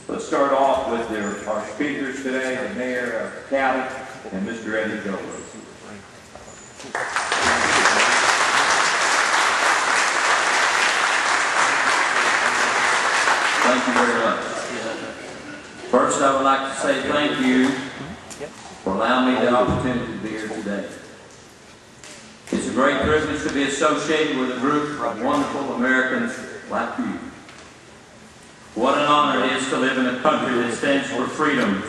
Let's start off with our speakers today, the Mayor of Cabot and Mr. Eddie Cabot. Thank you very much. First, I would like to say thank you for allowing me the opportunity to be here today. It's a great privilege to be associated with a group of wonderful Americans like you. What an honor it is to live in a country that stands for freedom,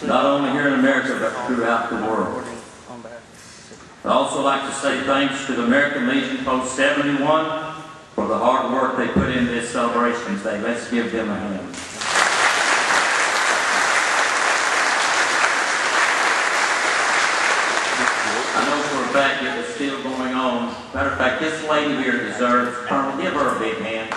not only here in America, but throughout the world. I'd also like to say thanks to the American Legion Post 71 for the hard work they put in this celebration today. Let's give them a hand. I know for a fact it is still going on. Matter of fact, this lady here deserves, Colonel, give her a big hand.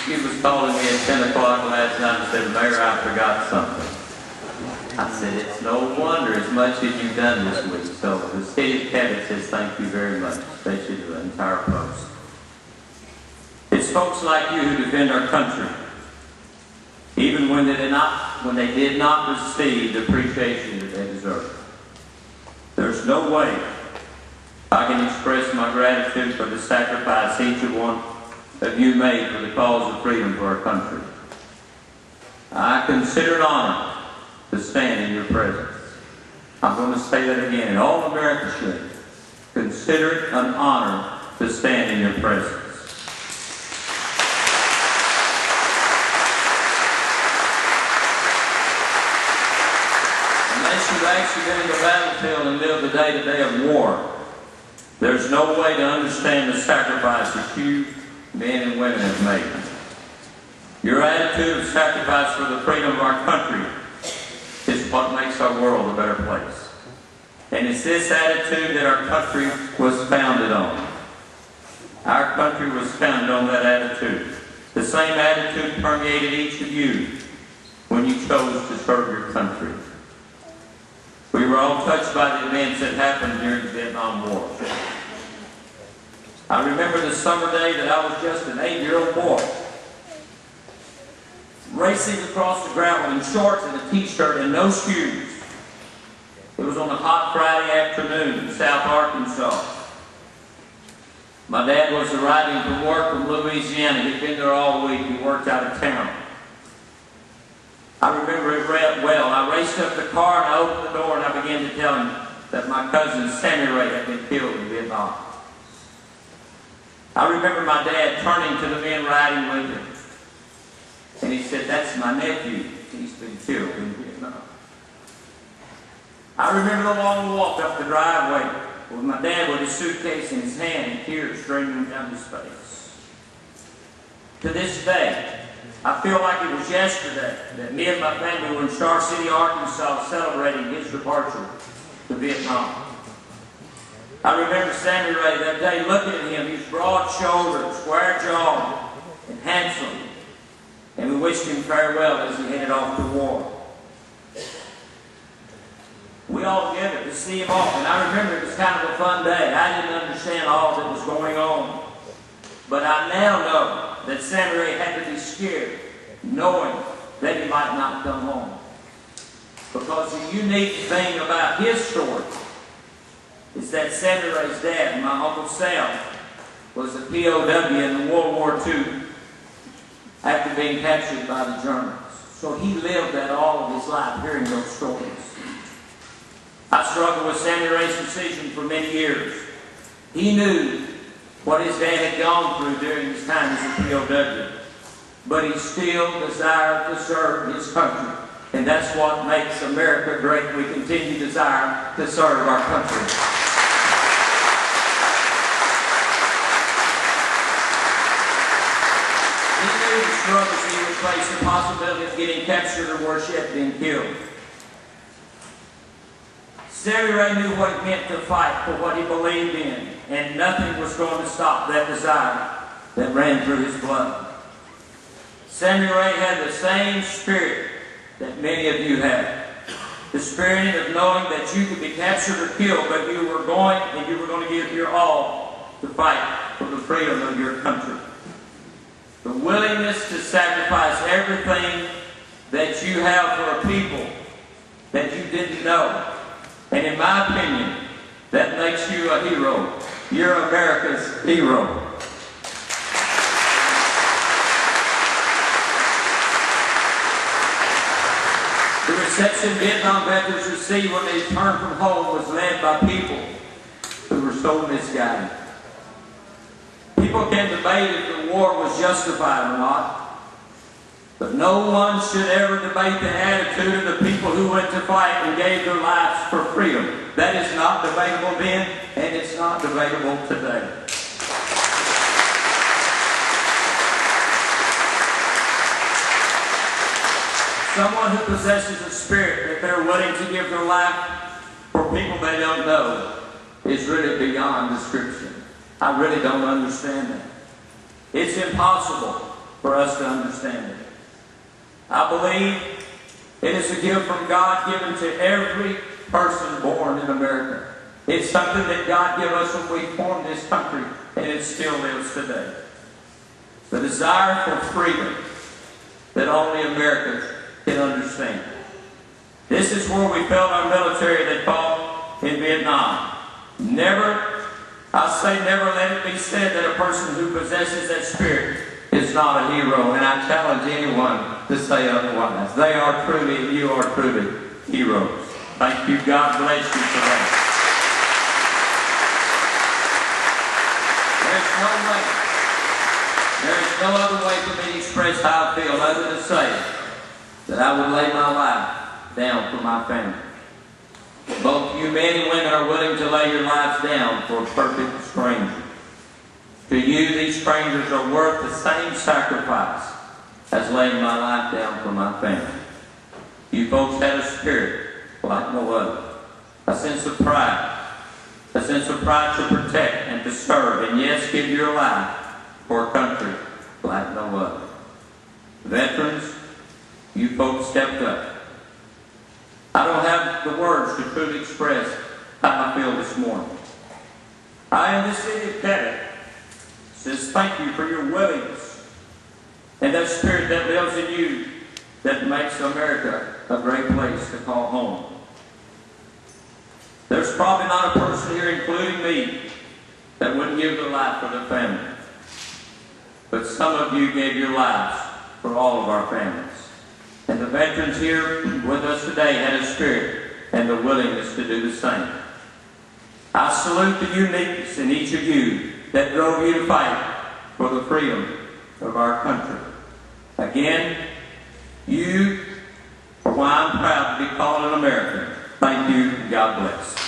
She was calling me at 10 o'clock last night and said, Mayor, I forgot something. I said, it's no wonder as much as you've done this week. So the city of Cabot says thank you very much, especially to the entire post. It's folks like you who defend our country, even when they did not receive the appreciation that they deserve. There's no way I can express my gratitude for the sacrifice each and one of you made for the cause of freedom for our country. I consider it an honor to stand in your presence. I'm going to say that again, and all America should. Consider it an honor to stand in your presence. Unless you've actually been in the battlefield and lived the day-to-day of war, there's no way to understand the sacrifice that you men and women have made. Your attitude of sacrifice for the freedom of our country is what makes our world a better place. And it's this attitude that our country was founded on. Our country was founded on that attitude. The same attitude permeated each of you when you chose to serve your country. We were all touched by the events that happened during the Vietnam War. I remember the summer day that I was just an 8-year-old boy, racing across the gravel in shorts and a t-shirt and no shoes. It was on a hot Friday afternoon in South Arkansas. My dad was arriving from work from Louisiana. He'd been there all week. He worked out of town. I remember it well. I raced up the car and I opened the door and I began to tell him that my cousin Sammy Ray had been killed in Vietnam. I remember my dad turning to the men riding with him. And he said, that's my nephew. He's been killed in Vietnam. I remember the long walk up the driveway with my dad with his suitcase in his hand and tears streaming down his face. To this day, I feel like it was yesterday that me and my family were in Star City, Arkansas celebrating his departure to Vietnam. I remember Sammy Ray that day looking at him. He was broad-shouldered, square-jawed, and handsome. And we wished him farewell as he headed off to war. We all gathered to see him off, and I remember it was kind of a fun day. I didn't understand all that was going on. But I now know that Sammy Ray had to be scared, knowing that he might not come home. Because the unique thing about his story is that Sammy Ray's dad, my Uncle Sam, was a POW in World War II after being captured by the Germans. So he lived that all of his life, hearing those stories. I struggled with Sammy Ray's decision for many years. He knew what his dad had gone through during his time as a POW, but he still desired to serve his country. And that's what makes America great. We continue to desire to serve our country. He knew the struggles he would face, the possibility of getting captured or worse yet, being killed. Sammy Ray knew what it meant to fight for what he believed in, and nothing was going to stop that desire that ran through his blood. Sammy Ray had the same spirit that many of you have. The spirit of knowing that you could be captured or killed, but you were going to give your all to fight for the freedom of your country. The willingness to sacrifice everything that you have for a people that you didn't know. And in my opinion, that makes you a hero. You're America's hero. The reception Vietnam veterans received when they returned from home was led by people who were so misguided. People can debate if the war was justified or not, but no one should ever debate the attitude of the people who went to fight and gave their lives for freedom. That is not debatable then, and it's not debatable today. Someone who possesses a spirit that they're willing to give their life for people they don't know is really beyond description. I really don't understand that. It's impossible for us to understand it. I believe it is a gift from God given to every person born in America. It's something that God gave us when we formed this country, and it still lives today. The desire for freedom that only Americans can understand. This is where we felt our military that fought in Vietnam. Never, I say never let it be said that a person who possesses that spirit is not a hero, and I challenge anyone to say otherwise. They are truly, you are truly heroes. Thank you. God bless you for that. There is no other way for me to express how I feel other than to say that I would lay my life down for my family. Both you men and women are willing to lay your lives down for a perfect stranger. To you, these strangers are worth the same sacrifice as laying my life down for my family. You folks had a spirit like no other. A sense of pride. A sense of pride to protect and to serve, and yes, give your life for a country like no other. Veterans, you folks stepped up. I don't have the words to truly express how I feel this morning. I, in the city of Cabot, says thank you for your willingness and that spirit that lives in you that makes America a great place to call home. There's probably not a person here, including me, that wouldn't give their life for their family. But some of you gave your lives for all of our families. And the veterans here with us today had a spirit and the willingness to do the same. I salute the uniqueness in each of you that drove you to fight for the freedom of our country. Again, you are why I'm proud to be called an American. Thank you, and God bless.